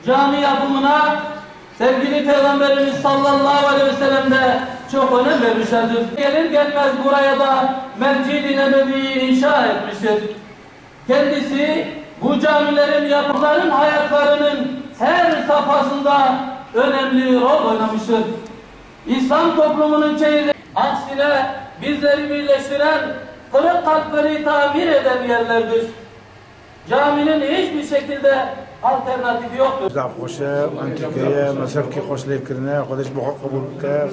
Cami yapımına sevgili Peygamberimiz sallallahu aleyhi ve sellem de çok önem vermişlerdir. Gelir gelmez buraya da Mescid-i Nebevi'yi inşa etmiştir. Kendisi bu camilerin yapıların hayatlarının her safhasında önemli rol oynamıştır. İslam toplumunun çeyreği aksine bizleri birleştiren, kırık kalpleri tamir eden yerlerdir. Caminin hiçbir şekilde alternatifi yoktur. خوشه منطقه مصرف کی خوشلی کرنے خودش بخواد قبول کرد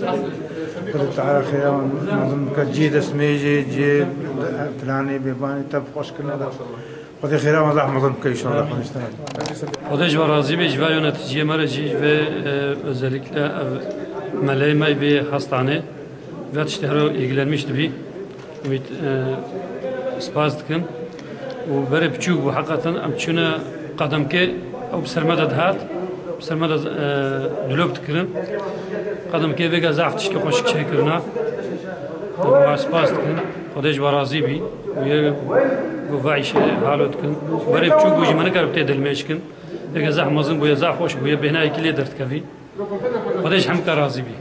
خود تعالی خیام نظم که جید اسمی جید فلانی بیبانی تب خوش کرنے خود خیام الله نظم که inşallah konuştular. خودش و راضی به اجرای نتیجه مرجی و özellikle meleğime ve hastane ve işleri ilgilenmişti bir ümit spazdıkın و برای بچوک و حقیقتا امچونه قدم که او بسرمده دهات بسرمده دلوب تکرن قدم که ویگا زعفتش که خوشک چه کرنا و سپاس تکن خودش برازی بی و یه گوایش حالو تکن برای بچوک بوجی من کرب تیدل میشکن ویگا زعف مزن بویا زعف خوش بویا بهنا ایکلی درد کفی خودش هم کرازی بی